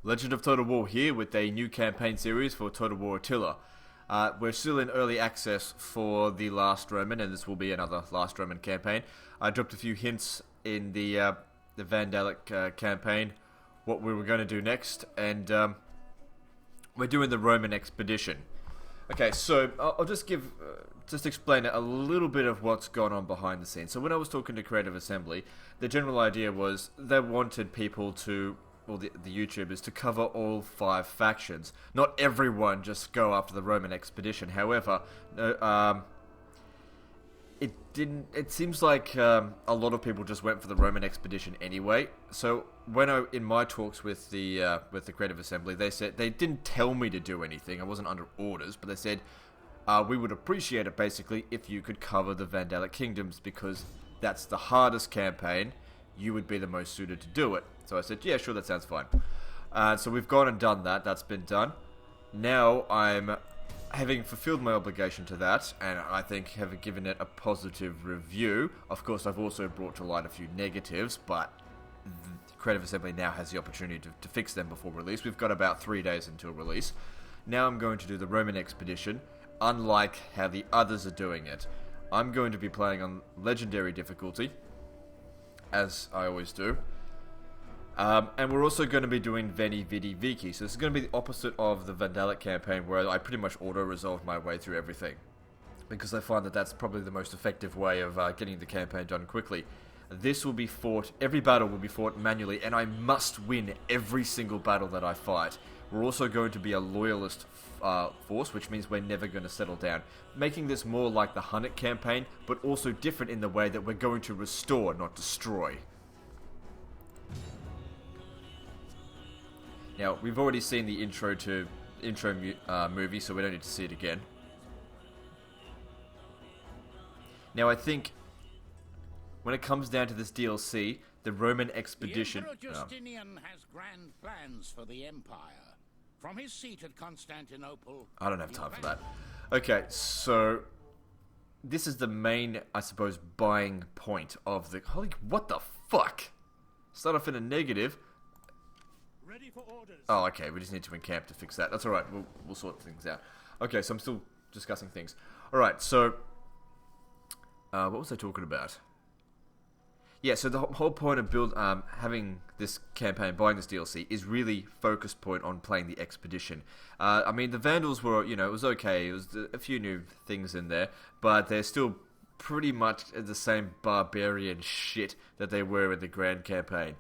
Legend of Total War here with a new campaign series for Total War Attila. We're still in early access for the Last Roman, and this will be another Last Roman campaign. I dropped a few hints in the Vandalic campaign, what we were going to do next, and we're doing the Roman expedition. Okay, so I'll just explain a little bit of what's gone on behind the scenes. So when I was talking to Creative Assembly, the general idea was they wanted people to, well, the YouTubers, to cover all 5 factions. Not everyone just go after the Roman expedition. However, it seems like a lot of people just went for the Roman expedition anyway. So when in my talks with the Creative Assembly, they said they didn't tell me to do anything. I wasn't under orders, but they said we would appreciate it basically if you could cover the Vandalic Kingdoms because that's the hardest campaign. You would be the most suited to do it. So I said, yeah, sure, that sounds fine. So we've gone and done that. That's been done. Now I'm having fulfilled my obligation to that, and I think have given it a positive review. Of course, I've also brought to light a few negatives, but the Creative Assembly now has the opportunity to fix them before release. We've got about 3 days until release. Now I'm going to do the Roman expedition, unlike how the others are doing it. I'm going to be playing on Legendary difficulty, as I always do. And we're also going to be doing Veni Vidi Vici. So this is going to be the opposite of the Vandalic campaign, where I pretty much auto-resolve my way through everything. Because I find that that's probably the most effective way of getting the campaign done quickly. This will be fought, every battle will be fought manually, and I must win every single battle that I fight. We're also going to be a Loyalist force, which means we're never going to settle down. Making this more like the Hunnic campaign, but also different in the way that we're going to restore, not destroy. Now, we've already seen the intro movie, so we don't need to see it again. Now, I think when it comes down to this DLC, the Roman expedition... The Emperor Justinian has grand plans for the Empire. From his seat at Constantinople... I don't have time for that. Okay, so this is the main, I suppose, buying point of the... Holy... What the fuck? Start off in a negative... Ready for orders. Oh, okay, we just need to encamp to fix that. That's alright, we'll sort things out. Okay, so I'm still discussing things. Alright, so... what was I talking about? Yeah, so the whole point of having this campaign, buying this DLC, is really focused point on playing the expedition. I mean, the Vandals were, it was okay. It was a few new things in there, but they're still pretty much the same barbarian shit that they were in the Grand Campaign.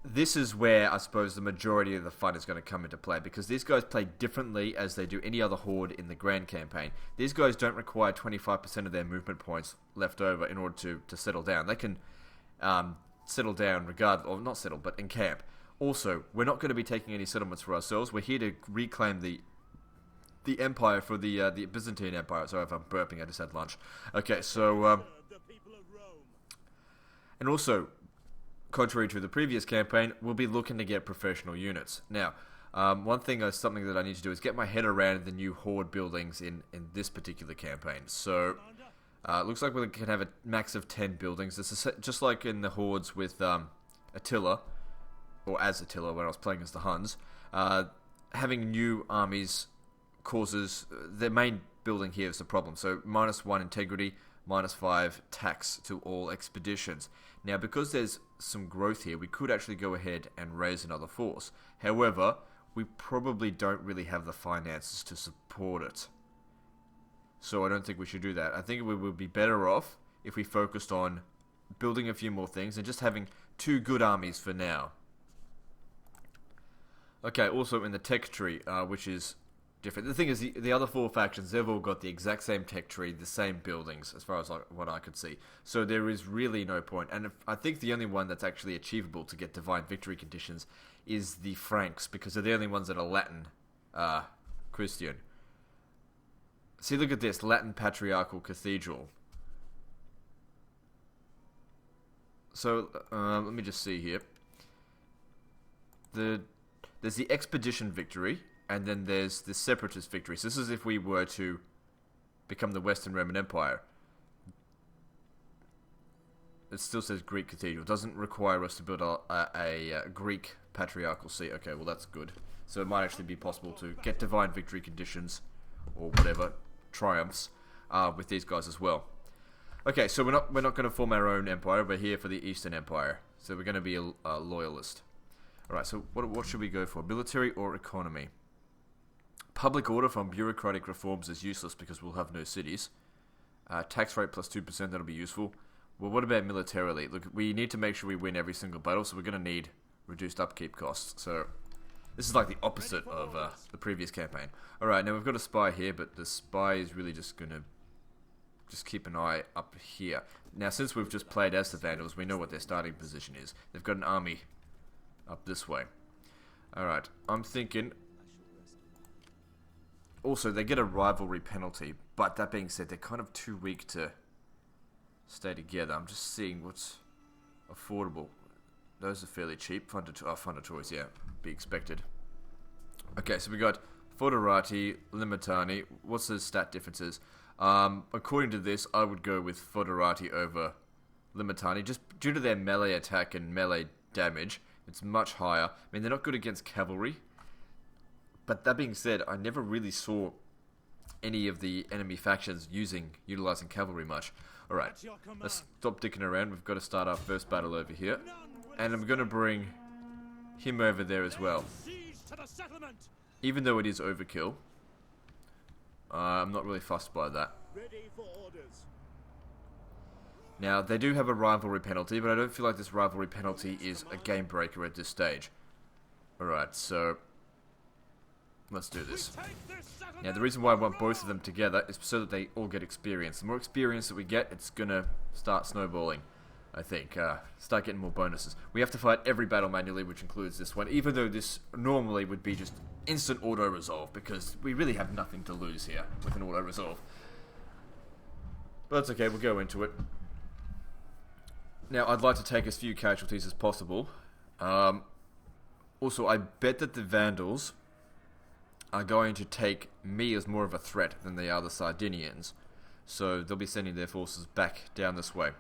This is where, I suppose, the majority of the fun is going to come into play, because these guys play differently as they do any other horde in the Grand Campaign. These guys don't require 25% of their movement points left over in order to settle down. They can settle down regardless, or not settle, but encamp. Also, we're not going to be taking any settlements for ourselves. We're here to reclaim the Empire for the Byzantine Empire. Sorry if I'm burping, I just had lunch. Okay, so... The people of Rome. and also... contrary to the previous campaign, we'll be looking to get professional units. Now, something that I need to do is get my head around the new horde buildings in this particular campaign. So, looks like we can have a max of 10 buildings. This is just like in the hordes with Attila, or as Attila when I was playing as the Huns. Having new armies causes... the main building here is the problem. So, -1 integrity, -5 tax to all expeditions. Now, because there's some growth here, we could actually go ahead and raise another force. However, we probably don't really have the finances to support it. So I don't think we should do that. I think we would be better off if we focused on building a few more things and just having 2 good armies for now. Okay, also in the tech tree, which is... different. The thing is, the other 4 factions, they've all got the exact same tech tree, the same buildings, as far as what I could see. So there is really no point. And I think the only one that's actually achievable to get divine victory conditions is the Franks, because they're the only ones that are Latin Christian. See, look at this, Latin Patriarchal Cathedral. So, let me just see here. There's the Expedition Victory, and then there's the Separatist Victory. So this is if we were to become the Western Roman Empire. it still says Greek cathedral. It doesn't require us to build a Greek patriarchal seat. Okay, well that's good. So it might actually be possible to get divine victory conditions, or whatever, triumphs, with these guys as well. Okay, so we're not going to form our own empire. We're here for the Eastern Empire. So we're going to be a loyalist. Alright, so what should we go for? Military or economy? Public order from bureaucratic reforms is useless because we'll have no cities. Tax rate plus 2%, that'll be useful. Well, what about militarily? Look, we need to make sure we win every single battle, so we're going to need reduced upkeep costs. So this is like the opposite of the previous campaign. Alright, now we've got a spy here, but the spy is really just going to keep an eye up here. Now, since we've just played as the Vandals, we know what their starting position is. They've got an army up this way. Alright, I'm thinking... Also, they get a rivalry penalty, but that being said, they're kind of too weak to stay together. I'm just seeing what's affordable. Those are fairly cheap. Fundatories, yeah, be expected. Okay, so we got Foderati, Limitani. What's the stat differences? According to this, I would go with Foderati over Limitani, just due to their melee attack and melee damage. It's much higher. I mean, they're not good against cavalry. But that being said, I never really saw any of the enemy factions utilizing cavalry much. Alright, let's stop dicking around. We've got to start our first battle over here. And I'm going to bring him over there as well. Even though it is overkill, I'm not really fussed by that. Now, they do have a rivalry penalty, but I don't feel like this rivalry penalty is a game breaker at this stage. Alright, so... let's do this. Now, the reason why I want both of them together is so that they all get experience. The more experience that we get, it's gonna start snowballing, I think. Start getting more bonuses. We have to fight every battle manually, which includes this one, even though this normally would be just instant auto-resolve, because we really have nothing to lose here with an auto-resolve. But that's okay, we'll go into it. Now, I'd like to take as few casualties as possible. Also, I bet that the Vandals are going to take me as more of a threat than they are the Sardinians. So they'll be sending their forces back down this way.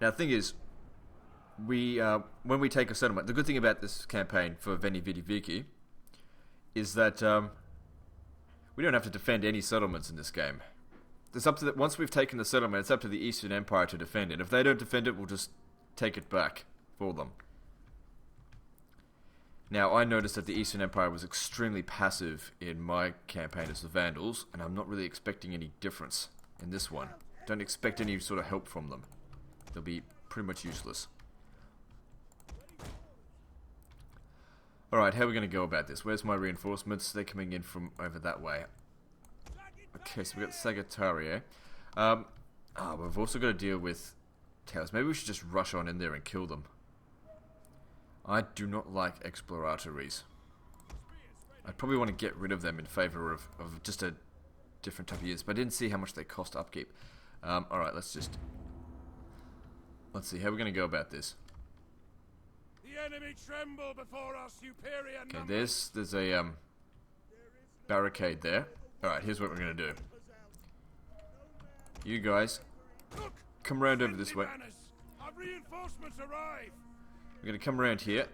Now the thing is, when we take a settlement, the good thing about this campaign for Veni Vidi Vici is that we don't have to defend any settlements in this game. It's up to once we've taken the settlement, it's up to the Eastern Empire to defend it. If they don't defend it, we'll just take it back for them. Now, I noticed that the Eastern Empire was extremely passive in my campaign as the Vandals, and I'm not really expecting any difference in this one. Don't expect any sort of help from them. They'll be pretty much useless. Alright, how are we going to go about this? Where's my reinforcements? They're coming in from over that way. Okay, so we've got Sagittaria. We've also got to deal with towers. Maybe we should just rush on in there and kill them. I do not like exploratories. I probably want to get rid of them in favor of just a different type of use, but I didn't see how much they cost upkeep. Alright, let's see how we're going to go about this. The enemy tremble before our superior Okay, there's a barricade there. Alright, here's what we're going to do. You guys, come around over this way. Our reinforcements arrive. We're going to come around here.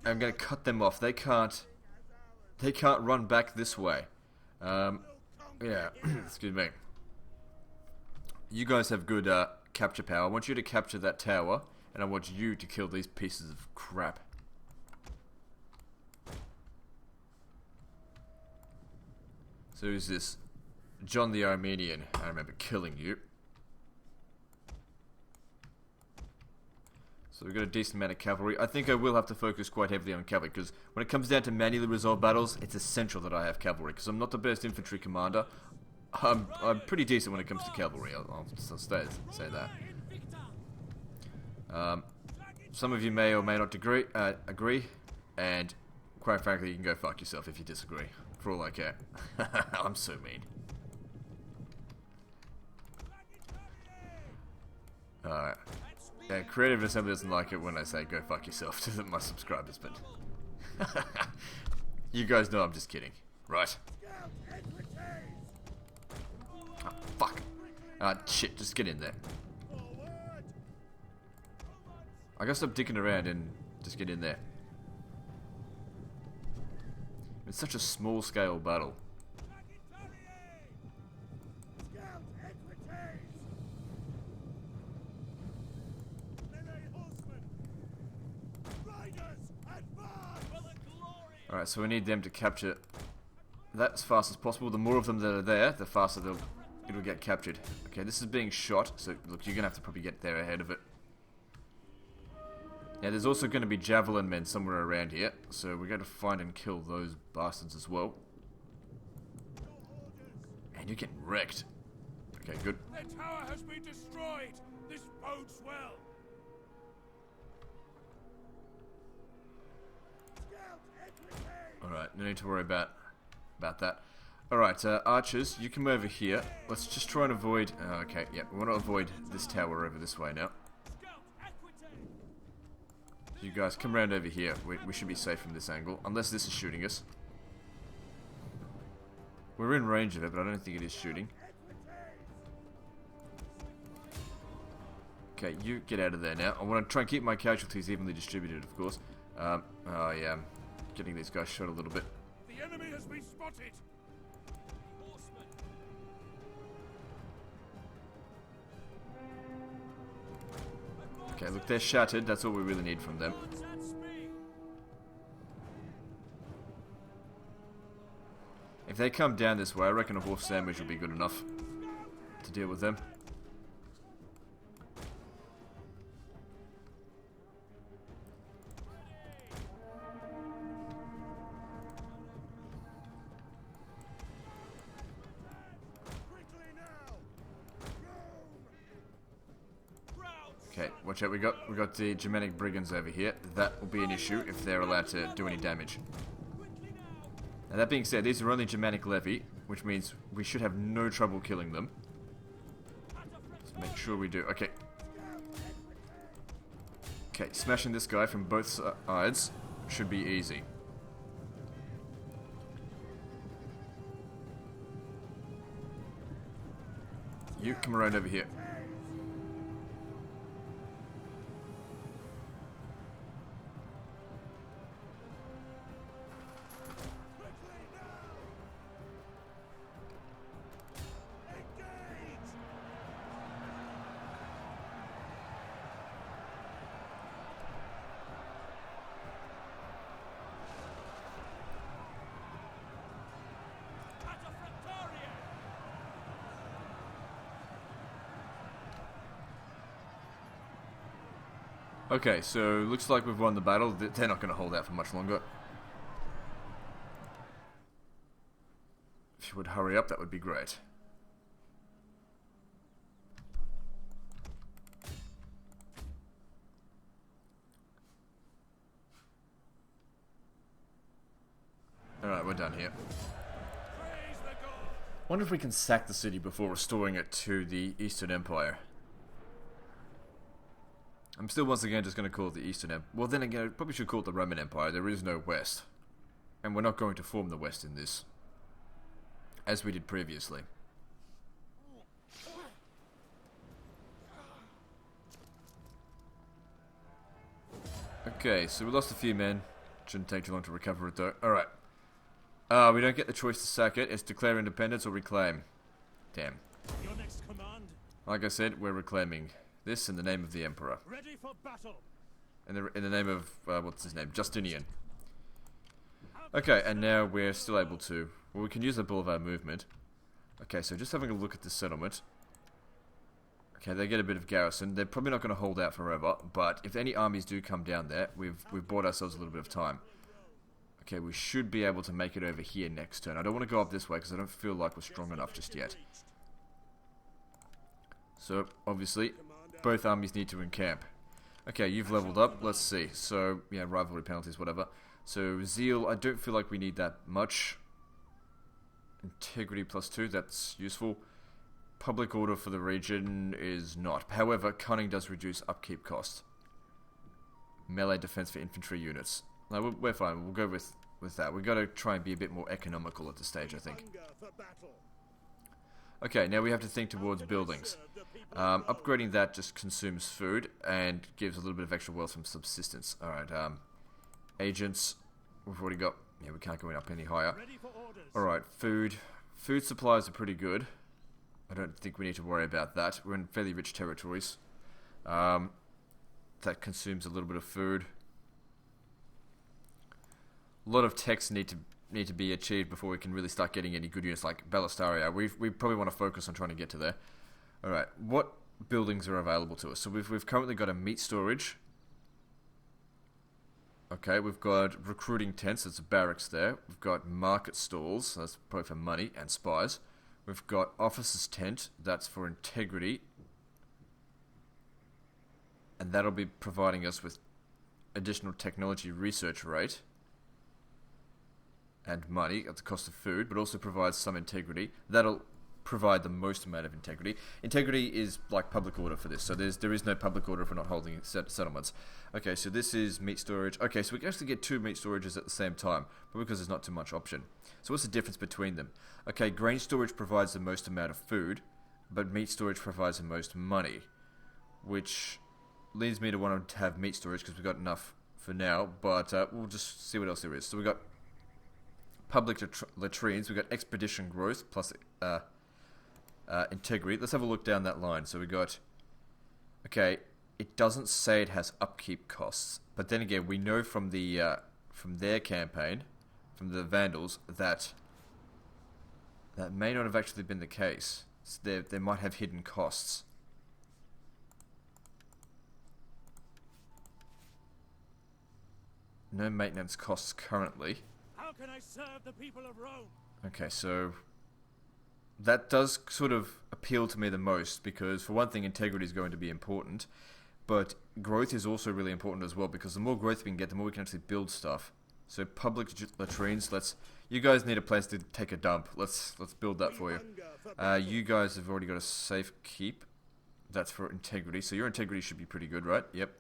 And I'm going to cut them off. They can't run back this way. Yeah, excuse me. You guys have good capture power. I want you to capture that tower, and I want you to kill these pieces of crap. So who's this? John the Armenian. I remember killing you. So we've got a decent amount of cavalry. I think I will have to focus quite heavily on cavalry, because when it comes down to manually resolved battles, it's essential that I have cavalry, because I'm not the best infantry commander. I'm pretty decent when it comes to cavalry, I'll say that. Some of you may or may not agree, and quite frankly, you can go fuck yourself if you disagree, for all I care. I'm so mean. Alright. Yeah, Creative Assembly doesn't like it when I say go fuck yourself to my subscribers, but... you guys know I'm just kidding, right? Oh, fuck. Ah, shit, just get in there. Forward! I gotta stop dicking around and just get in there. It's such a small scale battle. Scout equites! Melee horsemen! Riders, advance! For the glory! Alright, so we need them to capture that as fast as possible. The more of them that are there, the faster it'll get captured. Okay, this is being shot, so look, you're gonna have to probably get there ahead of it. Now, there's also going to be javelin men somewhere around here, so we're going to find and kill those bastards as well. And you're getting wrecked. Okay, good. Their tower has been destroyed! This bodes well! Scout equites! Alright, no need to worry about that. Alright, archers, you come over here. Let's just try and avoid... okay, yeah, we want to avoid this tower over this way now. You guys, come around over here. We should be safe from this angle, unless this is shooting us. We're in range of it, but I don't think it is shooting. Okay, you get out of there now. I want to try and keep my casualties evenly distributed, of course. Oh yeah, I'm getting these guys shot a little bit. The enemy has been spotted! Okay, look, they're shattered. That's all we really need from them. If they come down this way, I reckon a horse sandwich will be good enough to deal with them. Okay, watch out, we got the Germanic brigands over here. That will be an issue if they're allowed to do any damage. Now that being said, these are only Germanic levy, which means we should have no trouble killing them. Just make sure we do. Okay. Okay, smashing this guy from both sides should be easy. You come around over here. Okay, so looks like we've won the battle. They're not going to hold out for much longer. If you would hurry up, that would be great. Alright, we're done here. Wonder if we can sack the city before restoring it to the Eastern Empire. I'm still once again just going to call it the Eastern Empire. Well, then again, I probably should call it the Roman Empire. There is no West. And we're not going to form the West in this. As we did previously. Okay, so we lost a few men. Shouldn't take too long to recover it though. Alright. We don't get the choice to sack it. It's declare independence or reclaim. Damn. Your next command. Like I said, we're reclaiming this in the name of the Emperor. Ready for battle. In the name of, what's his name? Justinian. Okay, and now we're still able to... Well, we can use the boulevard movement. Okay, so just having a look at this settlement. Okay, they get a bit of garrison. They're probably not going to hold out forever, but if any armies do come down there, we've bought ourselves a little bit of time. Okay, we should be able to make it over here next turn. I don't want to go up this way because I don't feel like we're strong enough just yet. So, obviously, both armies need to encamp. Okay, you've leveled up. Let's see. So, yeah, rivalry penalties, whatever. So, zeal, I don't feel like we need that much. Integrity +2, that's useful. Public order for the region is not. However, cunning does reduce upkeep cost. Melee defense for infantry units. No, we're fine. We'll go with that. We've got to try and be a bit more economical at this stage, I think. Okay, now we have to think towards buildings. Upgrading that just consumes food and gives a little bit of extra wealth from subsistence. Alright, agents, we've already got... Yeah, we can't go up any higher. Alright, food. Food supplies are pretty good. I don't think we need to worry about that. We're in fairly rich territories. That consumes a little bit of food. A lot of techs need to be achieved before we can really start getting any good units like Ballastaria. We probably want to focus on trying to get to there. Alright, what buildings are available to us? So we've currently got a meat storage. Okay, we've got recruiting tents, that's a barracks there. We've got market stalls, that's probably for money and spies. We've got officers' tent, that's for integrity. And that'll be providing us with additional technology research rate. And money at the cost of food, but also provides some integrity. That'll provide the most amount of integrity. Integrity is like public order for this, so there is no public order for not holding settlements. Okay, so this is meat storage. Okay, so we can actually get 2 meat storages at the same time, but because there's not too much option. So what's the difference between them? Okay, grain storage provides the most amount of food, but meat storage provides the most money, which leads me to want to have meat storage because we've got enough for now, but we'll just see what else there is. So we've got public latrines, we've got expedition growth, plus integrity. Let's have a look down that line. So we got... Okay, it doesn't say it has upkeep costs, but then again, we know from the from their campaign, from the Vandals, that may not have actually been the case. So they might have hidden costs. No maintenance costs currently. How can I serve the people of Rome? Okay, so that does sort of appeal to me the most because, for one thing, integrity is going to be important, but growth is also really important as well because the more growth we can get, the more we can actually build stuff. So public latrines, you guys need a place to take a dump. Let's build that for you. You guys have already got a safe keep. That's for integrity. So your integrity should be pretty good, right? Yep.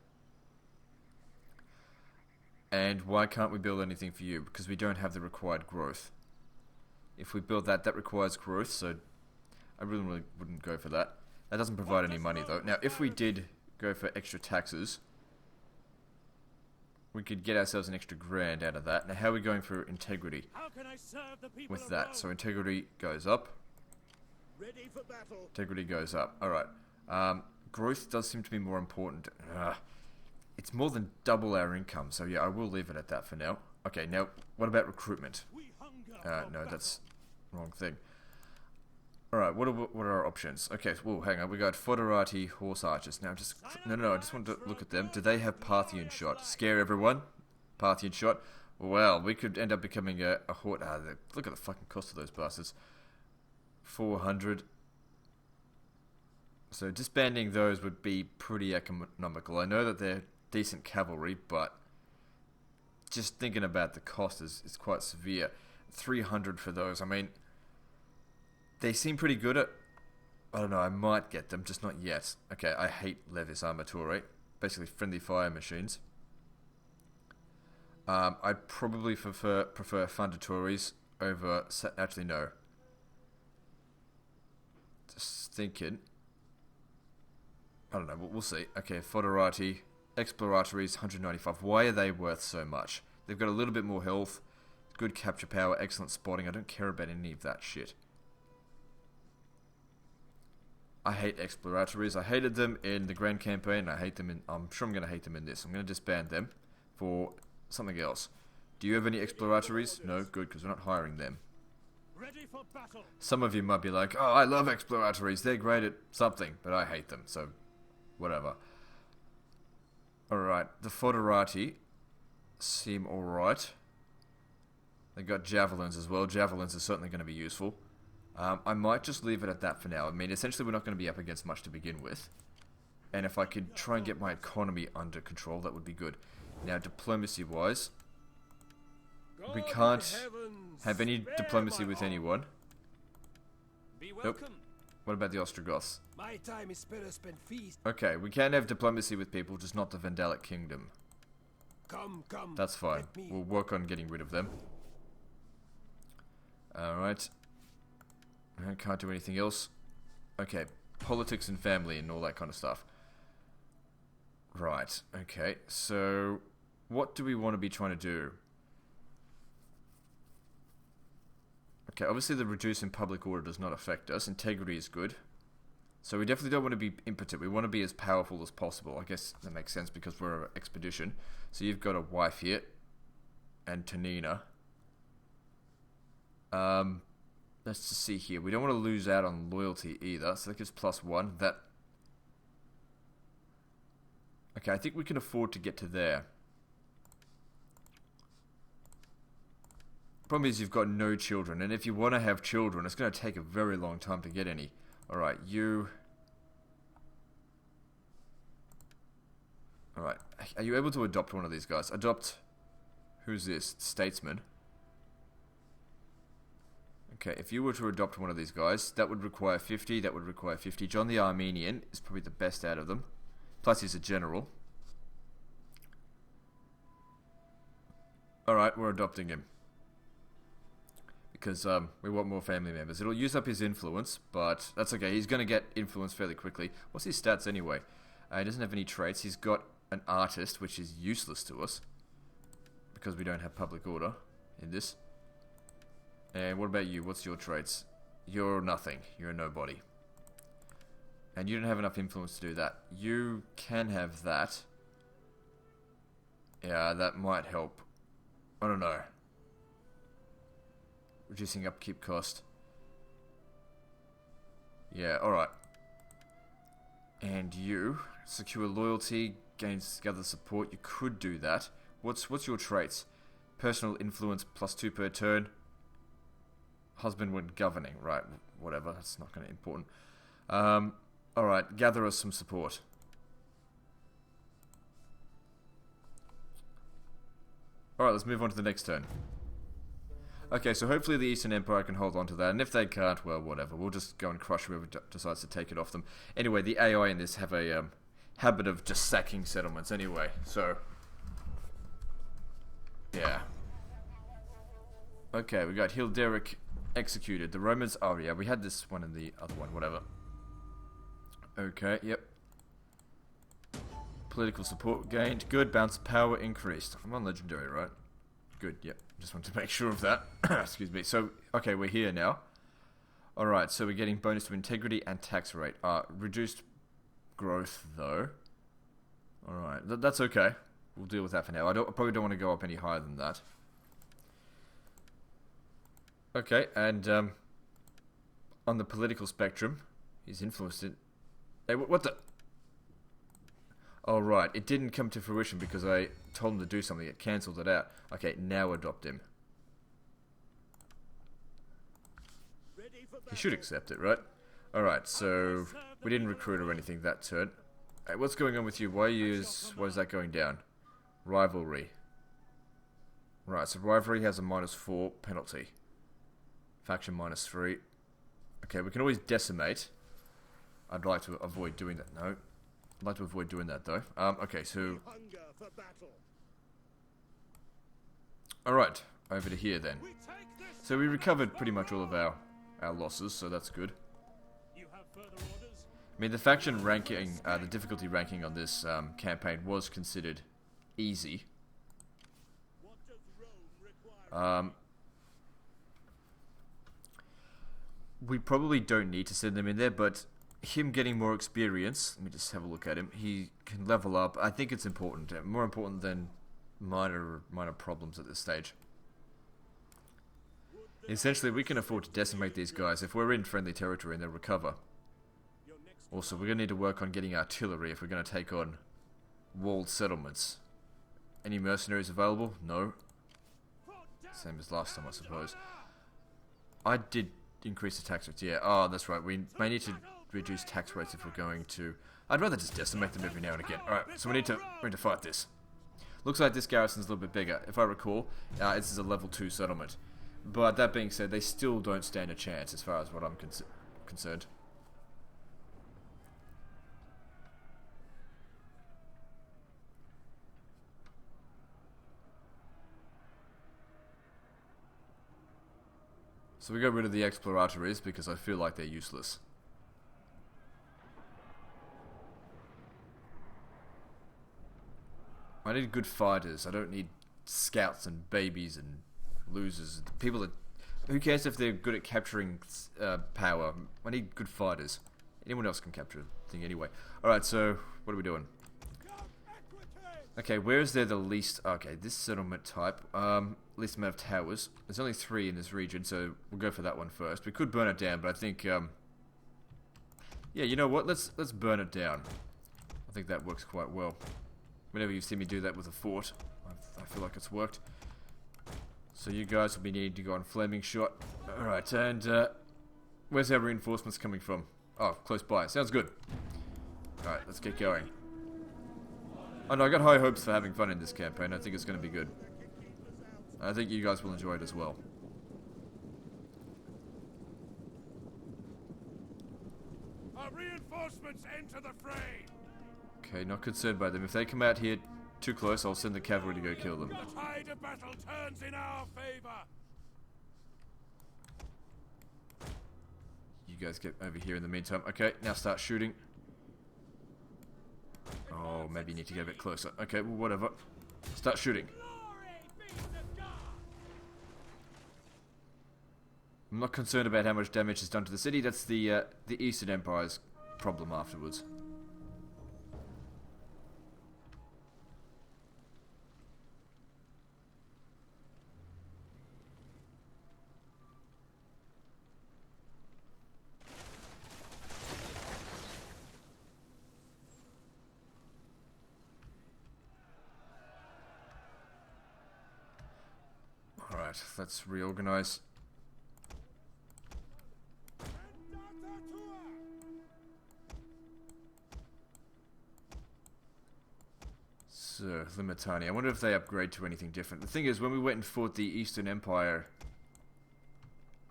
And why can't we build anything for you? Because we don't have the required growth. If we build that requires growth, so I really wouldn't go for that. That doesn't provide any money, though. Now, if we did go for extra taxes, we could get ourselves an extra grand out of that. Now, how are we going for integrity with that? So integrity goes up. Ready for battle. Integrity goes up. Alright. Growth does seem to be more important. It's more than double our income, so yeah, I will leave it at that for now. Okay, now, what about recruitment? No, that's the wrong thing. Alright, what are our options? Okay, well, hang on, we got Foderati horse archers. Now, no, I just want to look at them. Do they have Parthian shot? Scare everyone? Parthian shot? Well, we could end up becoming a horde. Look at the fucking cost of those bastards. 400. So disbanding those would be pretty economical. I know that they're decent cavalry, but just thinking about the cost is quite severe. 300 for those. I mean, they seem pretty good at... I don't know, I might get them, just not yet. Okay, I hate Levis Armatore. Basically friendly fire machines. I'd probably prefer Fundatories over... Actually, no. Just thinking. I don't know, we'll see. Okay, Foderati, Exploratories, 195. Why are they worth so much? They've got a little bit more health, good capture power, excellent spotting. I don't care about any of that shit. I hate Exploratories. I hated them in the Grand Campaign. I hate them in... I'm sure I'm going to hate them in this. I'm going to disband them for something else. Do you have any Exploratories? No? Good, because we're not hiring them. Ready for battle. Some of you might be like, oh, I love Exploratories. They're great at something, but I hate them, so... whatever. Alright, the Foderati seem alright. They got javelins as well. Javelins are certainly going to be useful. I might just leave it at that for now. I mean, essentially we're not going to be up against much to begin with. And if I could try and get my economy under control, that would be good. Now, diplomacy-wise, we can't have any diplomacy with anyone. Nope. What about the Ostrogoths? My time is better spent feast. Okay, we can have diplomacy with people, just not the Vandalic Kingdom. Come. That's fine. We'll work on getting rid of them. Alright. I can't do anything else. Okay, politics and family and all that kind of stuff. Right, okay, so what do we want to be trying to do? Okay, obviously the reduce in public order does not affect us. Integrity is good. So we definitely don't want to be impotent. We want to be as powerful as possible. I guess that makes sense because we're an expedition. So you've got a wife here. And Tanina. Let's just see here. We don't want to lose out on loyalty either. So that gives +1. That... Okay, I think we can afford to get to there. Problem is you've got no children, and if you want to have children, it's going to take a very long time to get any. Alright, you... Alright, are you able to adopt one of these guys? Adopt... Who's this? Statesman. Okay, if you were to adopt one of these guys, that would require 50, that would require 50. John the Armenian is probably the best out of them. Plus he's a general. Alright, we're adopting him. Because we want more family members. It'll use up his influence, but that's okay. He's going to get influence fairly quickly. What's his stats anyway? He doesn't have any traits. He's got an artist, which is useless to us. Because we don't have public order in this. And what about you? What's your traits? You're nothing. You're a nobody. And you don't have enough influence to do that. You can have that. Yeah, that might help. I don't know. Reducing upkeep cost. Yeah, alright. And you secure loyalty, gather support. You could do that. What's your traits? Personal influence +2 per turn. Husband when governing. Right, whatever. That's not going to be important. Alright, gather us some support. Alright, let's move on to the next turn. Okay, so hopefully the Eastern Empire can hold on to that, and if they can't, well, whatever. We'll just go and crush whoever decides to take it off them. Anyway, the AI in this have a habit of just sacking settlements anyway, so... Yeah. Okay, we got Hilderic executed. The Romans... Oh, yeah, we had this one and the other one, whatever. Okay, yep. Political support gained. Good, bounce power increased. I'm on legendary, right? Good, yep. Just wanted to make sure of that. Excuse me. So, okay, we're here now. Alright, so we're getting bonus to integrity and tax rate. Reduced growth, though. Alright, that's okay. We'll deal with that for now. I probably don't want to go up any higher than that. Okay, and on the political spectrum, he's influenced it. Hey, what the... Oh, right. It didn't come to fruition because I told him to do something. It cancelled it out. Okay, now adopt him. He should accept it, right? Alright, so we didn't recruit or anything that turn. Hey, what's going on with you? Why is that going down? Rivalry. Right, so rivalry has a -4 penalty. Faction -3. Okay, we can always decimate. I'd like to avoid doing that. No. I'd like to avoid doing that, though. Okay, so... Alright, over to here, then. So we recovered pretty much all of our losses, so that's good. I mean, the faction ranking, the difficulty ranking on this campaign was considered easy. We probably don't need to send them in there, but... him getting more experience, let me just have a look at him, he can level up. I think it's important, more important than minor problems at this stage. Essentially, we can afford to decimate these guys if we're in friendly territory and they'll recover. Also, we're going to need to work on getting artillery if we're going to take on walled settlements. Any mercenaries available? No. Same as last time, I suppose. I did increase the tax rates, yeah. Oh, that's right, we may need to reduce tax rates if we're going to... I'd rather just decimate them every now and again. Alright, so we need to fight this. Looks like this garrison's a little bit bigger. If I recall, this is a level 2 settlement. But that being said, they still don't stand a chance as far as what I'm concerned. So we got rid of the exploratories because I feel like they're useless. I need good fighters. I don't need scouts and babies and losers. People that... Who cares if they're good at capturing power? I need good fighters. Anyone else can capture the thing anyway. Alright, so what are we doing? Okay, where is there the least... Okay, this settlement type. Least amount of towers. There's only 3 in this region, so we'll go for that one first. We could burn it down, but I think... yeah, you know what? Let's burn it down. I think that works quite well. Whenever you see me do that with a fort, I feel like it's worked. So you guys will be needing to go on flaming shot. Alright, and where's our reinforcements coming from? Oh, close by. Sounds good. Alright, let's get going. Oh no, I got high hopes for having fun in this campaign. I think it's going to be good. I think you guys will enjoy it as well. Our reinforcements enter the fray. Okay, not concerned by them. If they come out here too close, I'll send the cavalry to go kill them. The tide of battle turns in our favor. You guys get over here in the meantime. Okay, now start shooting. Oh, maybe you need to get a bit closer. Okay, well, whatever. Start shooting. I'm not concerned about how much damage is done to the city. That's the Eastern Empire's problem afterwards. Alright, let's reorganize. So, Limitani. I wonder if they upgrade to anything different. The thing is, when we went and fought the Eastern Empire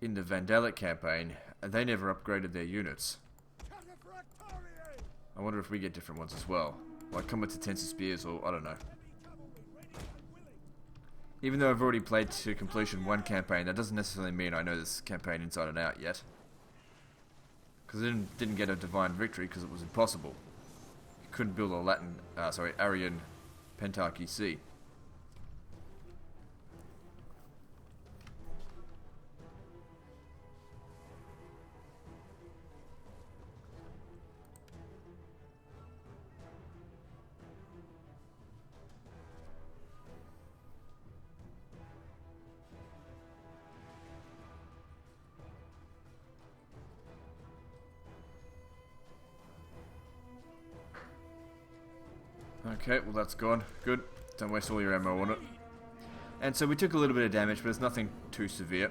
in the Vandalic campaign, they never upgraded their units. I wonder if we get different ones as well. Like Combat Intensive Spears or, I don't know. Even though I've already played to completion one campaign, that doesn't necessarily mean I know this campaign inside and out yet. Because I didn't get a Divine Victory because it was impossible. You couldn't build a Aryan Pentarchy C. Okay, well that's gone. Good. Don't waste all your ammo on it. And so we took a little bit of damage, but it's nothing too severe.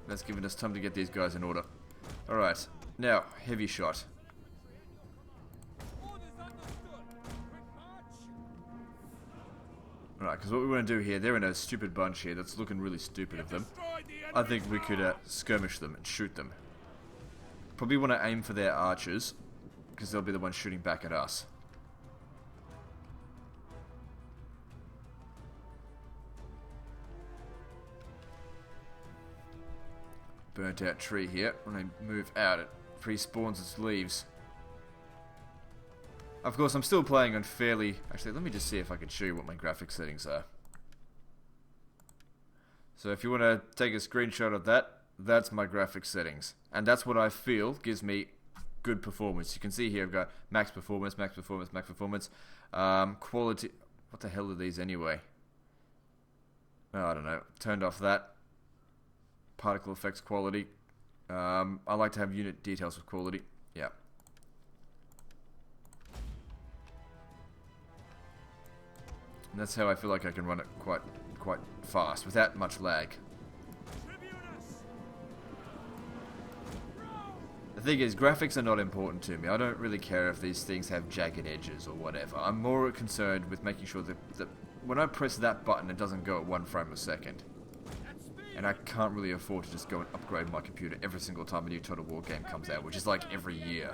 That's given us time to get these guys in order. Alright, now, heavy shot. Alright, because what we want to do here, they're in a stupid bunch here that's looking really stupid of them. I think we could skirmish them and shoot them. Probably want to aim for their archers, because they'll be the ones shooting back at us. Burnt out tree here. When I move out, it respawns its leaves. Of course, I'm still playing on fairly... Actually, let me just see if I can show you what my graphic settings are. So if you want to take a screenshot of that, that's my graphic settings. And that's what I feel gives me good performance. You can see here I've got max performance, max performance, max performance. Quality... What the hell are these anyway? Oh, I don't know. Turned off that. Particle effects quality. I like to have unit details with quality. Yeah. And that's how I feel like I can run it quite fast without much lag. The thing is, graphics are not important to me. I don't really care if these things have jagged edges or whatever. I'm more concerned with making sure that when I press that button, it doesn't go at 1 frame a second. And I can't really afford to just go and upgrade my computer every single time a new Total War game comes out, which is like every year.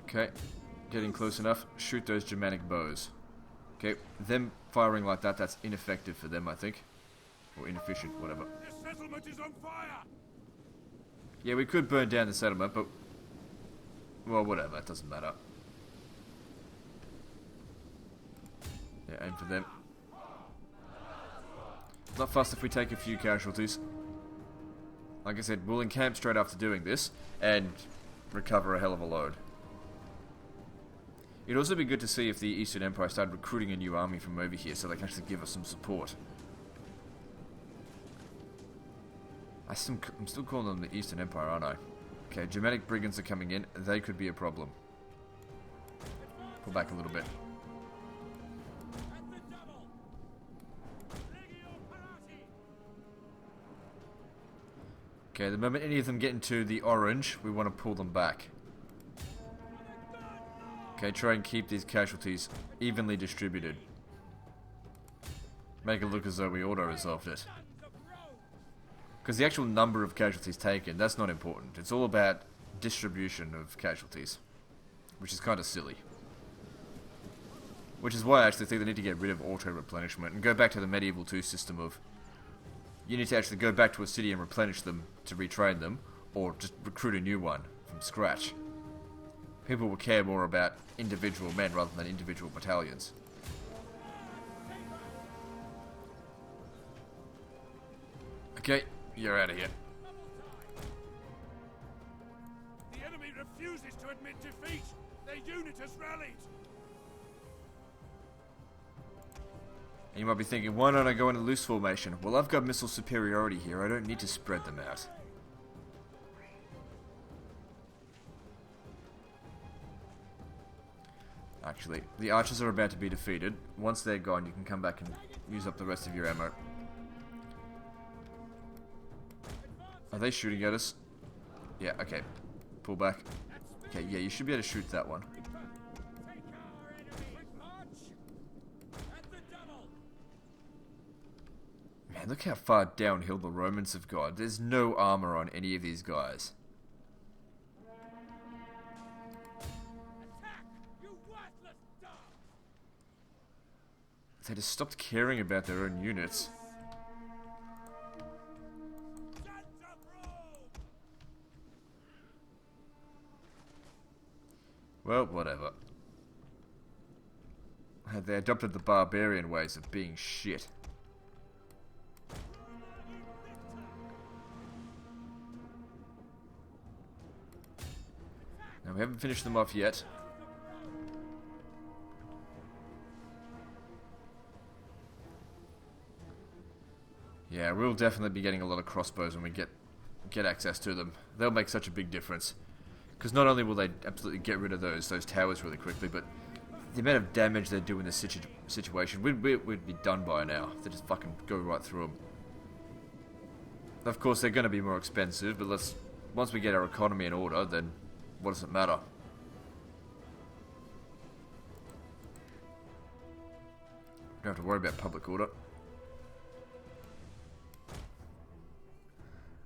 Okay, getting close enough. Shoot those Germanic bows. Okay, them firing like that, that's ineffective for them, I think. Or inefficient, whatever. The settlement is on fire! Yeah, we could burn down the settlement, but... well, whatever, it doesn't matter. Yeah, aim for them. Not fast if we take a few casualties. Like I said, we'll encamp straight after doing this, and recover a hell of a load. It'd also be good to see if the Eastern Empire started recruiting a new army from over here, so they can actually give us some support. I'm still calling them the Eastern Empire, aren't I? Okay, Germanic brigands are coming in. They could be a problem. Pull back a little bit. Okay, the moment any of them get into the orange, we want to pull them back. Okay, try and keep these casualties evenly distributed. Make it look as though we auto-resolved it. Because the actual number of casualties taken, that's not important. It's all about distribution of casualties. Which is kind of silly. Which is why I actually think they need to get rid of auto-replenishment and go back to the Medieval 2 system of... you need to actually go back to a city and replenish them to retrain them, or just recruit a new one from scratch. People will care more about individual men rather than individual battalions. Okay, you're out of here. The enemy refuses to admit defeat. Their unit has rallied. And you might be thinking, why don't I go into loose formation? Well, I've got missile superiority here. I don't need to spread them out. Actually, the archers are about to be defeated. Once they're gone, you can come back and use up the rest of your ammo. Are they shooting at us? Yeah, okay. Pull back. Okay, yeah, you should be able to shoot that one. Man, look how far downhill the Romans have gone. There's no armor on any of these guys. They just stopped caring about their own units. Well, whatever. They adopted the barbarian ways of being shit. Now, we haven't finished them off yet. Yeah, we'll definitely be getting a lot of crossbows when we get access to them. They'll make such a big difference. Because not only will they absolutely get rid of those towers really quickly, but the amount of damage they do in this situation, we'd be done by now. They just fucking go right through them. Of course, they're going to be more expensive, but once we get our economy in order, then what does it matter? Don't have to worry about public order.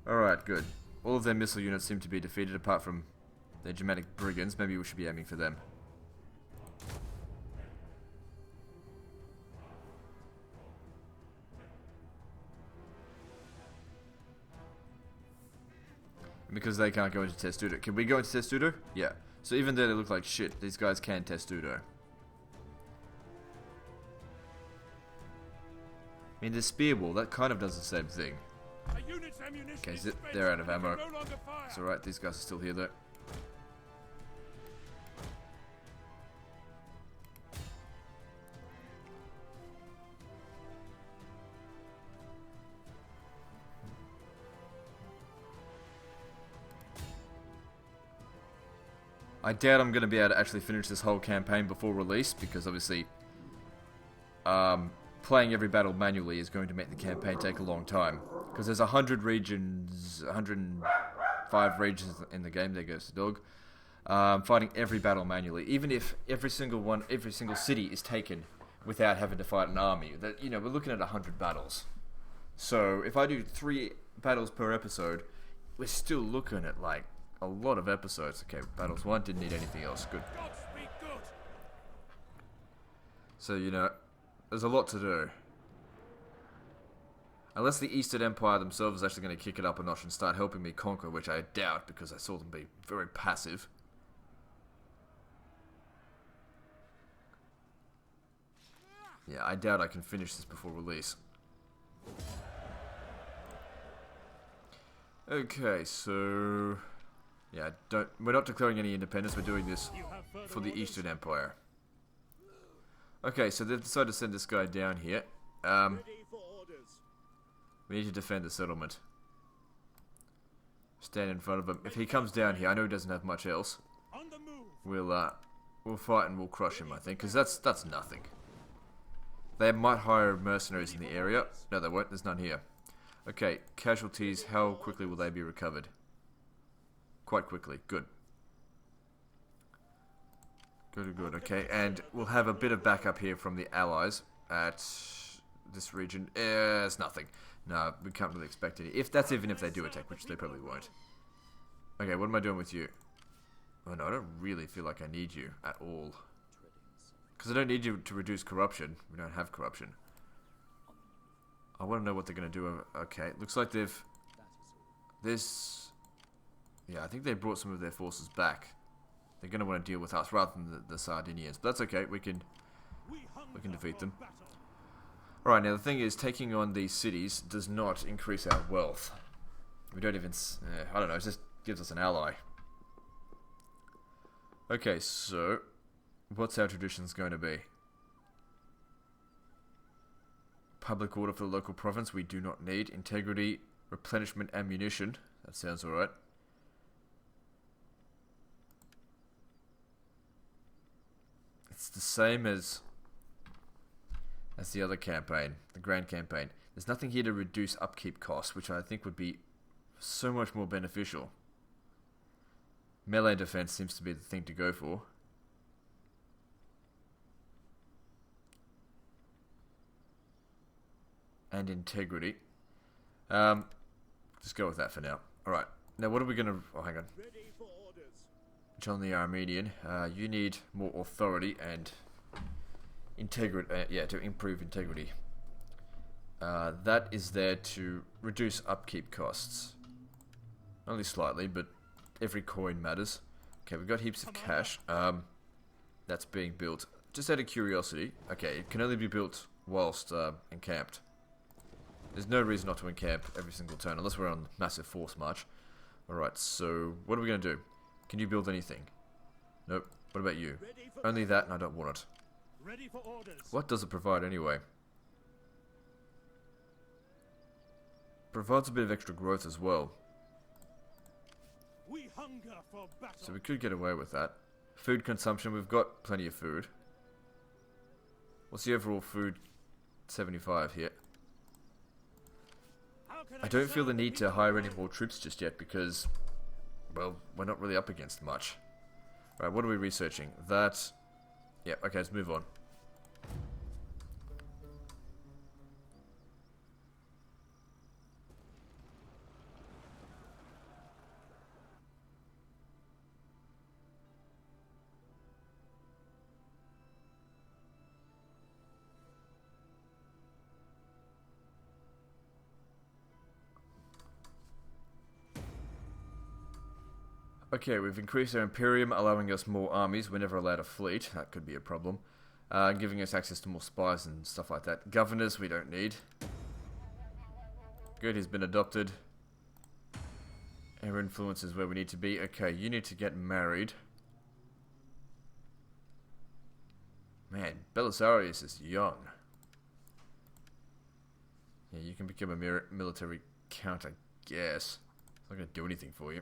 Alright, good. All of their missile units seem to be defeated apart from their Germanic brigands. Maybe we should be aiming for them. And because they can't go into Testudo. Can we go into Testudo? Yeah. So even though they look like shit, these guys can Testudo. I mean, the spear wall, that kind of does the same thing. Okay, they're out of ammo. It's alright, these guys are still here though. I doubt I'm going to be able to actually finish this whole campaign before release, because obviously playing every battle manually is going to make the campaign take a long time. Because there's 100 regions, 105 regions in the game, there goes the dog, fighting every battle manually. Even if every single city is taken without having to fight an army, that, you know, we're looking at 100 battles. So if I do 3 battles per episode, we're still looking at like a lot of episodes. Okay, battles 1, didn't need anything else, good. So, you know, there's a lot to do. Unless the Eastern Empire themselves is actually going to kick it up a notch and start helping me conquer, which I doubt because I saw them be very passive. Yeah, I doubt I can finish this before release. Okay, so... yeah, we're not declaring any independence, we're doing this for the Eastern Empire. Okay, so they've decided to send this guy down here. We need to defend the settlement. Stand in front of him. If he comes down here, I know he doesn't have much else. We'll fight and we'll crush him, I think, because that's nothing. They might hire mercenaries in the area. No, they won't. There's none here. Okay, casualties. How quickly will they be recovered? Quite quickly. Good. Good. Okay, and we'll have a bit of backup here from the allies at this region. It's nothing. No, we can't really expect any. If that's even if they do attack, which they probably won't. Okay, what am I doing with you? Oh no, I don't really feel like I need you at all. Because I don't need you to reduce corruption. We don't have corruption. I want to know what they're going to do. Okay, looks like they've... yeah, I think they brought some of their forces back. They're going to want to deal with us rather than the Sardinians. But that's okay, we can defeat them. Alright, now the thing is, taking on these cities does not increase our wealth. We don't even... I don't know, it just gives us an ally. Okay, so... what's our traditions going to be? Public order for the local province, we do not need. Integrity, replenishment, ammunition. That sounds alright. It's the same as the other campaign, the Grand Campaign. There's nothing here to reduce upkeep costs, which I think would be so much more beneficial. Melee defense seems to be the thing to go for. And integrity. Just go with that for now. Alright, now what are we going to... oh, hang on. John the Armenian, you need more authority and integrity. Yeah, to improve integrity. That is there to reduce upkeep costs. Only slightly, but every coin matters. Okay, we've got heaps of cash. That's being built. Just out of curiosity. Okay, it can only be built whilst encamped. There's no reason not to encamp every single turn, unless we're on massive force march. Alright, so what are we going to do? Can you build anything? Nope. What about you? Only that, and I don't want it. Ready for orders. What does it provide anyway? Provides a bit of extra growth as well. We hunger for battle. So we could get away with that. Food consumption, we've got plenty of food. What's the overall food? 75 here. I don't feel the need to hire any more troops just yet because, well, we're not really up against much. Right, what are we researching? That... yeah, okay, let's move on. Okay, we've increased our Imperium, allowing us more armies. We're never allowed a fleet. That could be a problem. Giving us access to more spies and stuff like that. Governors, we don't need. Good, he's been adopted. Our influence is where we need to be. Okay, you need to get married. Man, Belisarius is young. Yeah, you can become a military count, I guess. It's not going to do anything for you.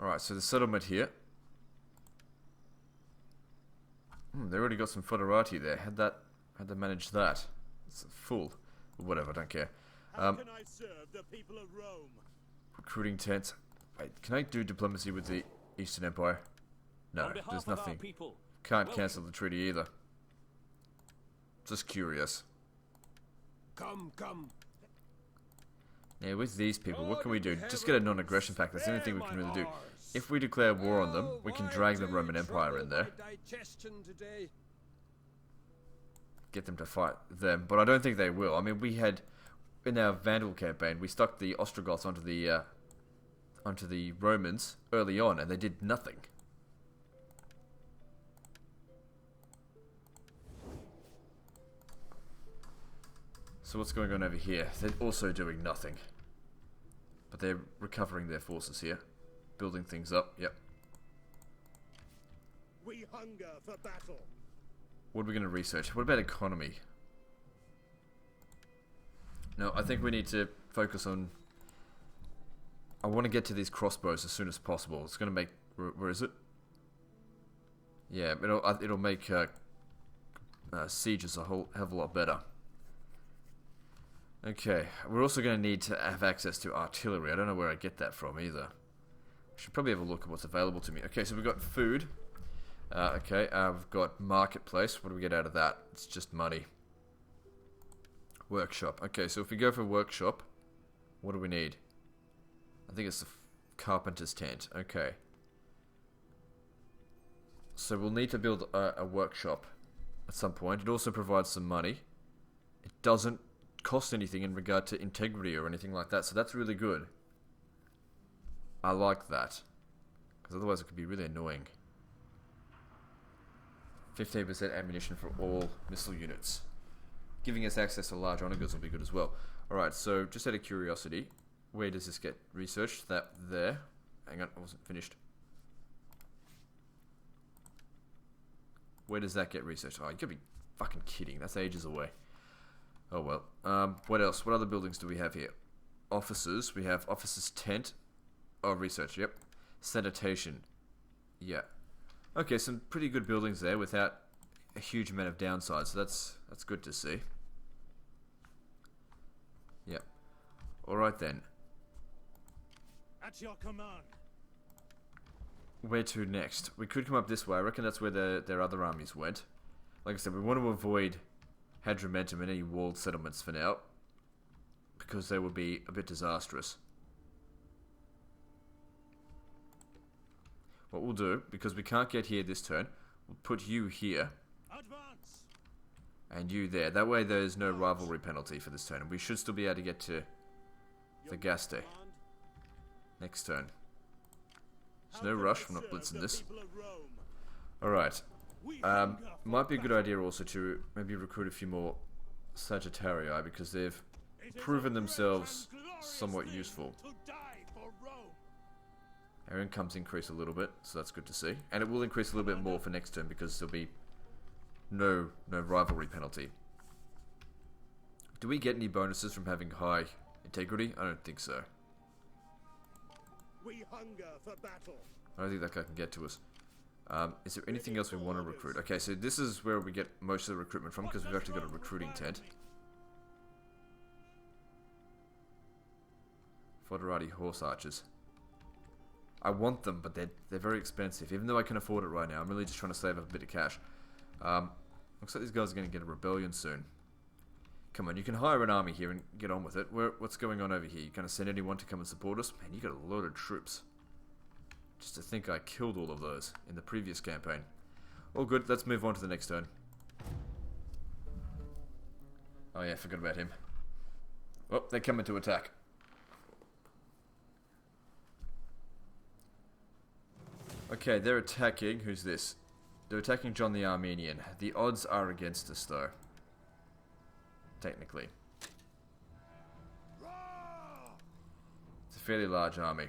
Alright, so the settlement here. They already got some foederati there. How'd they manage that? It's full. Whatever, I don't care. How can I serve the people of Rome? Recruiting tents. Wait, can I do diplomacy with the Eastern Empire? No, there's nothing. Can't cancel the treaty either. Just curious. Come. Yeah, with these people, what can we do? Just get a non-aggression pact. That's the only thing we can really do. If we declare war on them, we can drag the Roman Empire in there. Get them to fight them, but I don't think they will. I mean, we had, in our Vandal campaign, we stuck the Ostrogoths onto the Romans early on, and they did nothing. So what's going on over here? They're also doing nothing. But they're recovering their forces here. Building things up, yep. We hunger for battle. What are we going to research? What about economy? No, I think we need to focus on... I want to get to these crossbows as soon as possible. It's going to make... Where is it? Yeah, it'll make sieges a whole hell of a lot better. Okay, we're also going to need to have access to artillery. I don't know where I get that from either. I should probably have a look at what's available to me. Okay, so we've got food. We've got marketplace. What do we get out of that? It's just money. Workshop. Okay, so if we go for workshop, what do we need? I think it's the carpenter's tent. Okay. So we'll need to build a workshop at some point. It also provides some money. It doesn't cost anything in regard to integrity or anything like that, so that's really good. I like that, because otherwise it could be really annoying. 15% ammunition for all missile units. Giving us access to large honor goods will be good as well. Alright, so just out of curiosity, where does this get researched? That there. Hang on, I wasn't finished. Where does that get researched? Oh, you gotta be fucking kidding. That's ages away. Oh well. What else? What other buildings do we have here? Offices. We have officers' tent. Oh, research. Yep. Sanitation. Yeah. Okay, some pretty good buildings there without a huge amount of downsides. So that's good to see. Yep. All right then. At your command. Where to next? We could come up this way. I reckon that's where their other armies went. Like I said, we want to avoid Hadrumetum and any walled settlements for now, because they would be a bit disastrous. What we'll do, because we can't get here this turn, we'll put you here. Advance. And you there. That way there's no rivalry penalty for this turn, and we should still be able to get to the Gaste next turn. There's no rush, we're not blitzing this. Alright. Might be a good idea also to maybe recruit a few more Sagittarii, because they've proven themselves somewhat useful. Our income's increased a little bit, so that's good to see. And it will increase a little bit more for next turn, because there'll be no rivalry penalty. Do we get any bonuses from having high integrity? I don't think so. We hunger for battle. I don't think that guy can get to us. Is there anything else we want to recruit? Okay, so this is where we get most of the recruitment from, because we've actually got a recruiting tent. Foderati horse archers. I want them, but they're very expensive. Even though I can afford it right now, I'm really just trying to save up a bit of cash. Looks like these guys are going to get a rebellion soon. Come on, you can hire an army here and get on with it. What's going on over here? You going to send anyone to come and support us? Man, you got a load of troops. Just to think I killed all of those in the previous campaign. All good, let's move on to the next turn. Oh yeah, forgot about him. Oh, they're coming to attack. Okay, they're attacking. Who's this? They're attacking John the Armenian. The odds are against us, though. Technically. It's a fairly large army.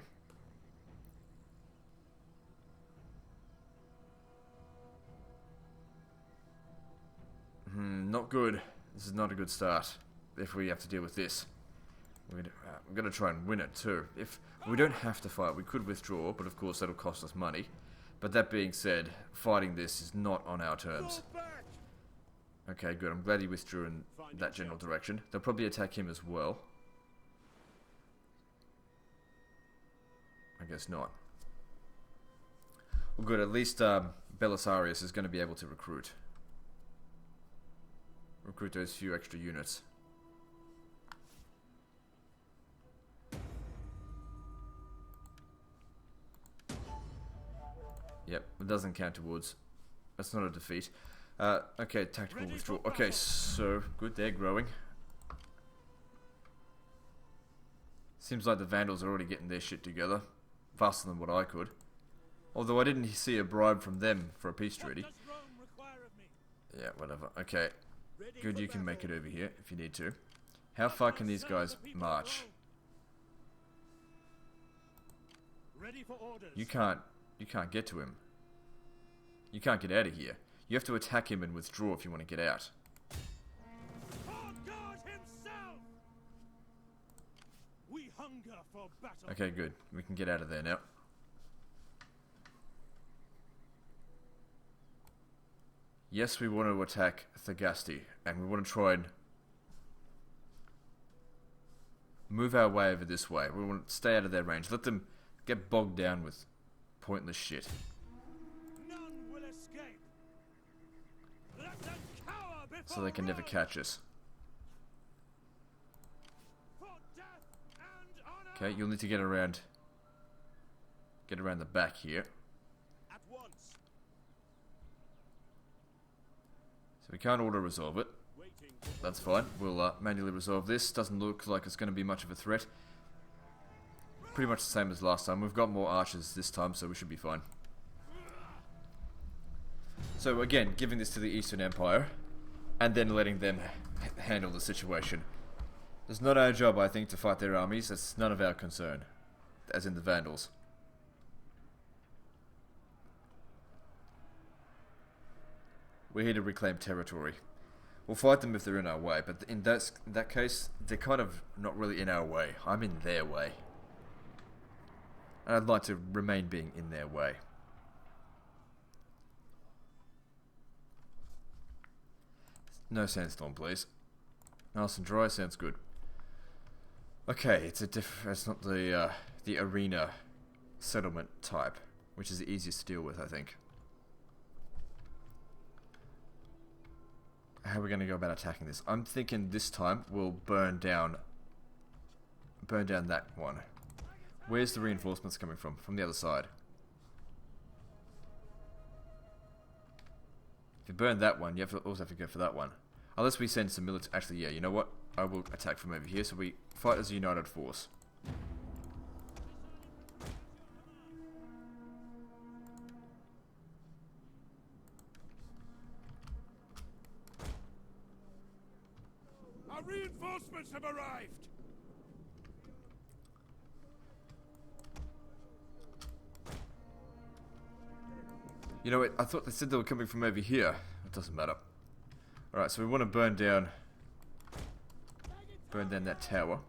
Not good. This is not a good start. If we have to deal with this. We're going to try and win it, too. If we don't have to fight, we could withdraw, but of course that'll cost us money. But that being said, fighting this is not on our terms. Okay, good. I'm glad he withdrew in that general direction. They'll probably attack him as well. I guess not. Well, good. At least Belisarius is going to be able to recruit. Recruit those few extra units. Yep, it doesn't count towards. That's not a defeat. Okay, tactical withdrawal. Okay, so good, they're growing. Seems like the Vandals are already getting their shit together. Faster than what I could. Although I didn't see a bribe from them for a peace treaty. Yeah, whatever. Okay. Good, you can make it over here if you need to. How far can these guys march? You can't get to him. You can't get out of here. You have to attack him and withdraw if you want to get out. Okay, good. We can get out of there now. Yes, we want to attack Thagasti, and we want to try and move our way over this way. We want to stay out of their range. Let them get bogged down with pointless shit. None will escape. Let them cower before So they can never catch us. for death and honor. Okay, you'll need to get around the back here. At once. So we can't auto-resolve it. Waiting. That's fine. We'll manually resolve this. Doesn't look like it's going to be much of a threat. Pretty much the same as last time. We've got more archers this time, so we should be fine. So again, giving this to the Eastern Empire, and then letting them handle the situation. It's not our job, I think, to fight their armies. It's none of our concern. As in the Vandals. We're here to reclaim territory. We'll fight them if they're in our way, but in that case, they're kind of not really in our way. I'm in their way. And I'd like to remain being in their way. No sandstorm, please. Nice and dry, sounds good. Okay, it's not the arena settlement type, which is the easiest to deal with, I think. How are we going to go about attacking this? I'm thinking this time we'll burn down that one. Where's the reinforcements coming from? From the other side. If you burn that one, you also have to go for that one. Unless we send some military... Actually, yeah, you know what? I will attack from over here, so we fight as a united force. Our reinforcements have arrived. You know what? I thought they said they were coming from over here. It doesn't matter. Alright, so we want to burn down that tower.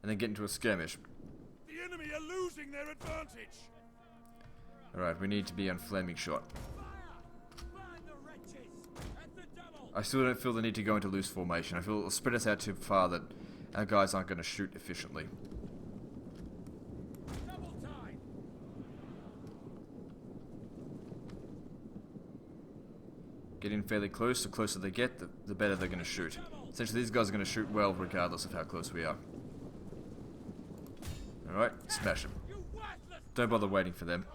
And then get into a skirmish. The enemy are losing their advantage. Alright, we need to be on flaming shot. I still don't feel the need to go into loose formation. I feel it'll spread us out too far that our guys aren't going to shoot efficiently. Get in fairly close. The closer they get, the better they're going to shoot. Essentially, these guys are going to shoot well regardless of how close we are. Alright, smash them. Don't bother waiting for them.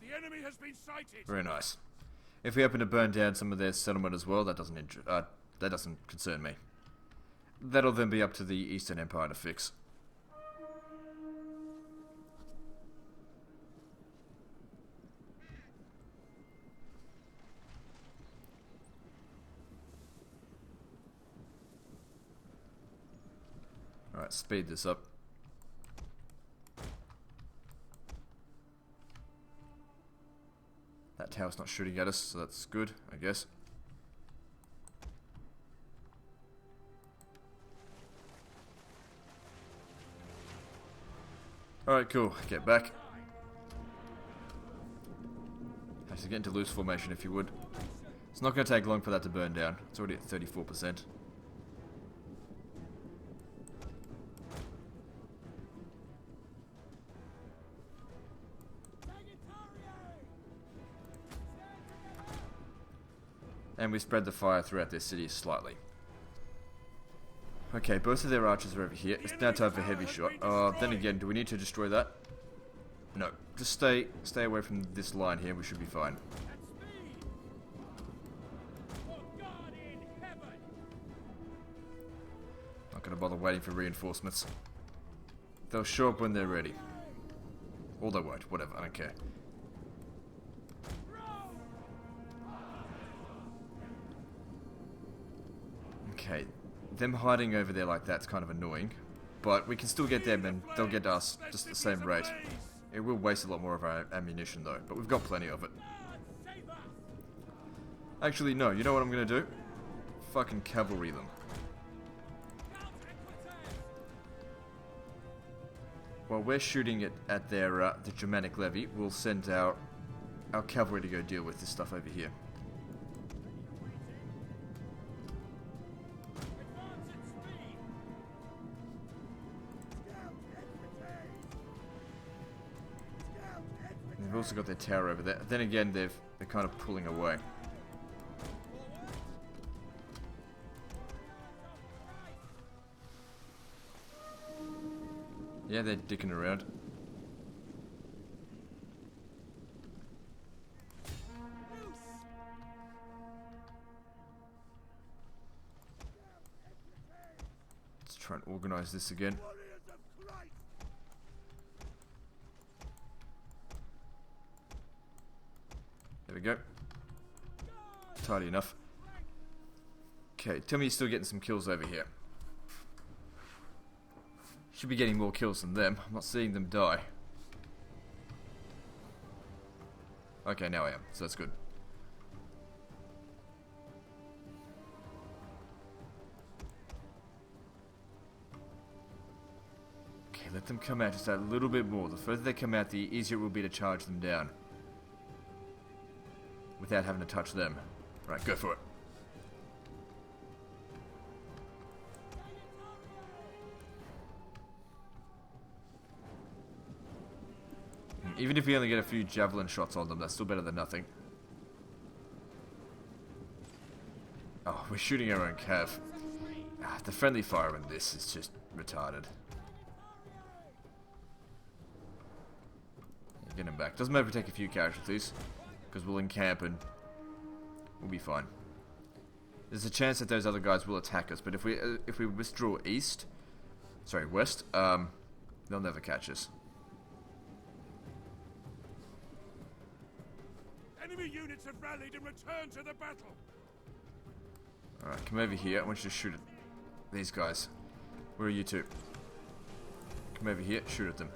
The enemy has been sighted. Very nice. If we happen to burn down some of their settlement as well, that doesn't concern me. That'll then be up to the Eastern Empire to fix. Alright, speed this up. That tower's not shooting at us, so that's good, I guess. Alright, cool. Get back. Have to get into loose formation if you would. It's not going to take long for that to burn down. It's already at 34%. And we spread the fire throughout their cities slightly. Okay, both of their archers are over here. It's now time for heavy shot. Then again, do we need to destroy that? No, just stay away from this line here. We should be fine. Not gonna bother waiting for reinforcements. They'll show up when they're ready. Or they won't. Whatever. I don't care. Okay, them hiding over there like that's kind of annoying, but we can still get them and they'll get us just at the same rate. It will waste a lot more of our ammunition though, but we've got plenty of it. Actually, no, you know what I'm gonna do? Fucking cavalry them. While we're shooting it at their the Germanic levy, we'll send our cavalry to go deal with this stuff over here. They've also got their tower over there. Then again, they're kind of pulling away. Yeah, they're dicking around. Let's try and organize this again. There we go. Tidy enough. Okay, tell me you're still getting some kills over here. Should be getting more kills than them. I'm not seeing them die. Okay, now I am, so that's good. Okay, let them come out just a little bit more. The further they come out, the easier it will be to charge them down without having to touch them. Right, go for it. Even if we only get a few javelin shots on them, that's still better than nothing. Oh, we're shooting our own cav. The friendly fire in this is just retarded. Get him back. Doesn't matter if we take a few casualties, because we'll encamp and we'll be fine. There's a chance that those other guys will attack us, but if we withdraw west, they'll never catch us. Enemy units have rallied and returned to the battle. Alright, come over here. I want you to shoot at these guys. Where are you two? Come over here, shoot at them.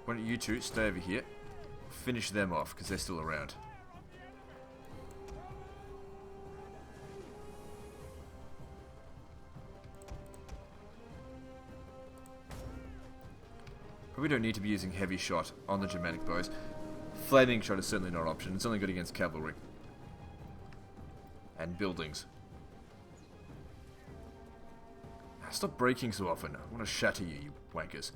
Why don't you two stay over here, finish them off, because they're still around. But we don't need to be using heavy shot on the Germanic bows. Flaming shot is certainly not an option. It's only good against cavalry. And buildings. Stop breaking so often. I want to shatter you, you wankers.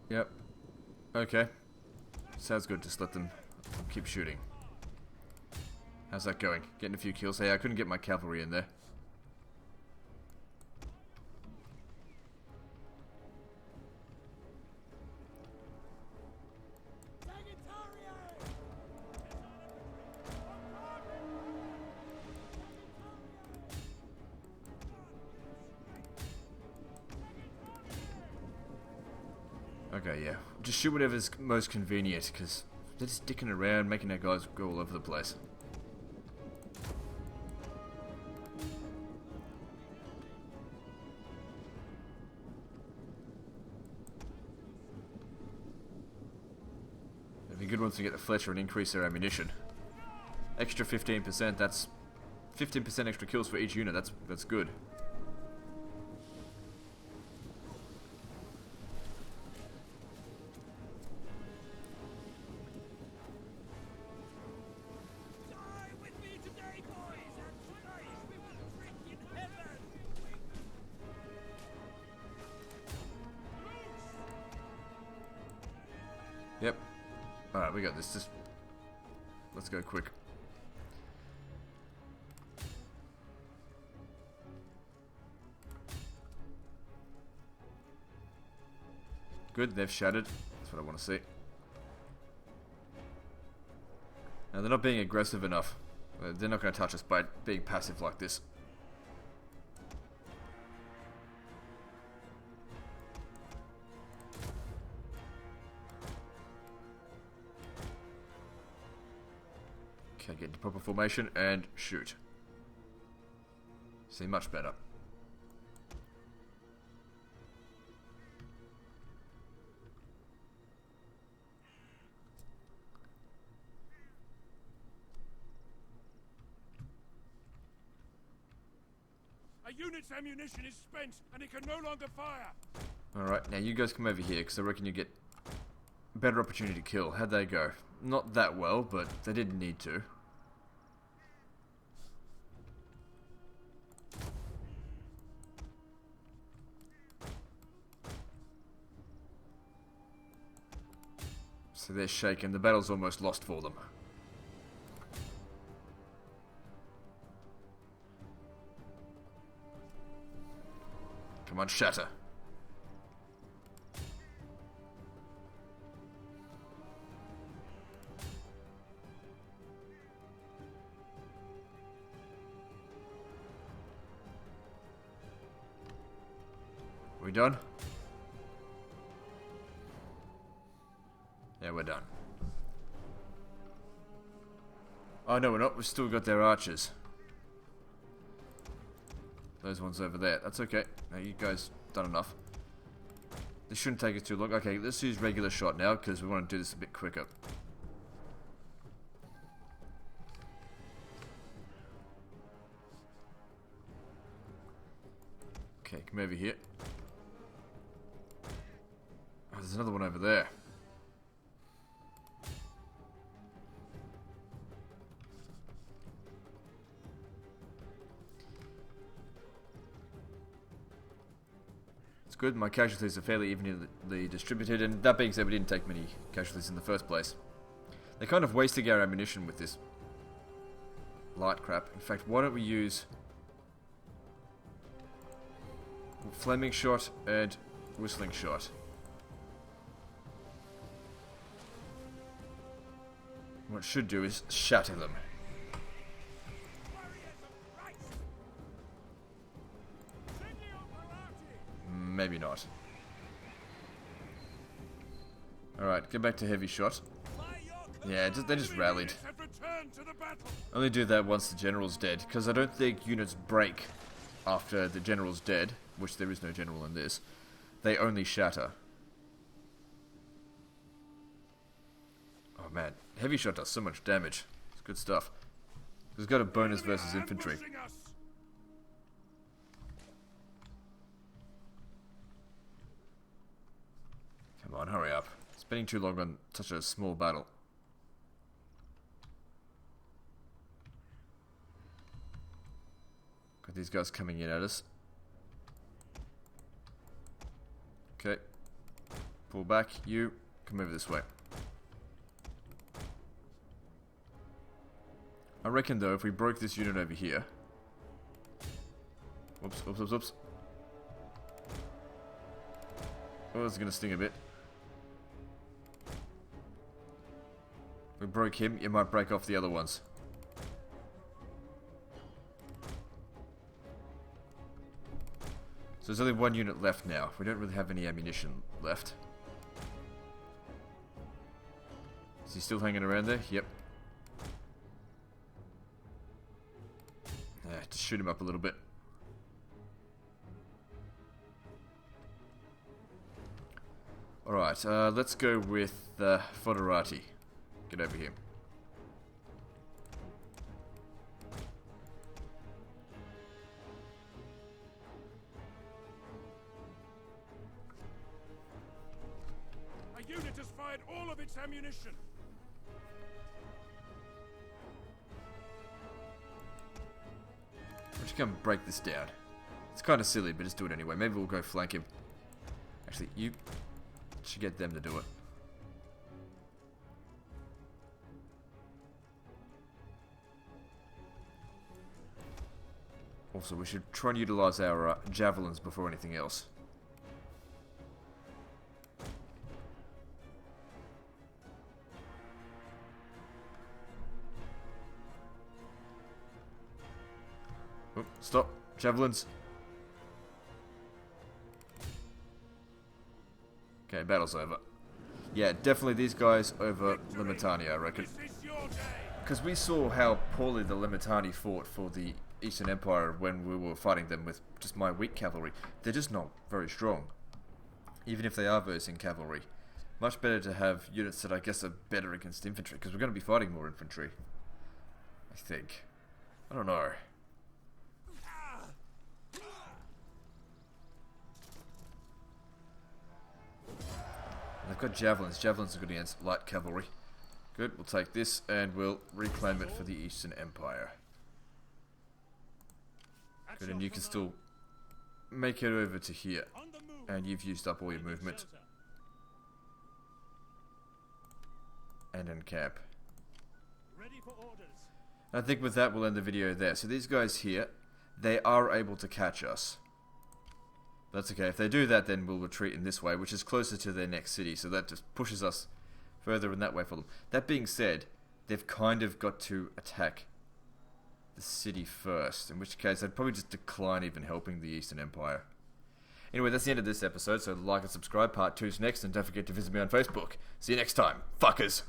Yep. Okay. Sounds good. Just let them keep shooting. How's that going? Getting a few kills. Hey, I couldn't get my cavalry in there. Okay, yeah. Just shoot whatever's most convenient, because they're just dicking around, making our guys go all over the place. It'd be good once we get the Fletcher and increase their ammunition. Extra 15%, that's 15% extra kills for each unit, that's good. Yep. Alright, we got this. Just let's go quick. Good, they've shattered. That's what I want to see. Now, they're not being aggressive enough. They're not going to touch us by being passive like this. Okay, get into proper formation and shoot. See, much better. A unit's ammunition is spent, and it can no longer fire. Alright, now you guys come over here, because I reckon you get a better opportunity to kill. How'd they go? Not that well, but they didn't need to. So they're shaken. The battle's almost lost for them. Come on, shatter. We done? Yeah, we're done. Oh, no, we're not. We've still got their archers. Those ones over there. That's okay. Now, you guys done enough. This shouldn't take us too long. Okay, let's use regular shot now, because we want to do this a bit quicker. Okay, come over here. Oh, there's another one over there. Good, my casualties are fairly evenly distributed, and that being said, we didn't take many casualties in the first place. They're kind of wasting our ammunition with this light crap. In fact, why don't we use flaming shot and whistling shot. What it should do is shatter them. Maybe not. Alright, get back to heavy shot. Yeah, they just rallied. Only do that once the general's dead, because I don't think units break after the general's dead, which there is no general in this. They only shatter. Oh man, heavy shot does so much damage. It's good stuff. It's got a bonus versus infantry. Come on, hurry up. Spending too long on such a small battle. Got these guys coming in at us. Okay. Pull back. You, come over this way. I reckon though, if we broke this unit over here... Whoops, whoops, whoops, whoops. Oh, it's gonna sting a bit. If we broke him, you might break off the other ones. So there's only one unit left now. We don't really have any ammunition left. Is he still hanging around there? Yep. Yeah, just shoot him up a little bit. Alright, let's go with Foderati. Get over here. A unit has fired all of its ammunition. We're just gonna break this down. It's kind of silly, but just do it anyway. Maybe we'll go flank him. Actually, you should get them to do it. Also, we should try and utilize our javelins before anything else. Oh, stop. Javelins. Okay, battle's over. Yeah, definitely these guys over Limitani, I reckon. This is your day. Because we saw how poorly the Limitani fought for the Eastern Empire when we were fighting them with just my weak cavalry. They're just not very strong. Even if they are versing cavalry. Much better to have units that I guess are better against infantry, because we're going to be fighting more infantry. I think. I don't know. They've got javelins. Javelins are good against light cavalry. Good, we'll take this and we'll reclaim it for the Eastern Empire. Good, and you can still make it over to here. And you've used up all your movement. And encamp. Ready for orders. I think with that we'll end the video there. So these guys here, they are able to catch us. That's okay. If they do that, then we'll retreat in this way, which is closer to their next city. So that just pushes us further in that way for them. That being said, they've kind of got to attack the city first, in which case I'd probably just decline even helping the Eastern Empire. Anyway, that's the end of this episode, so like and subscribe. Part 2's next, and don't forget to visit me on Facebook. See you next time, fuckers!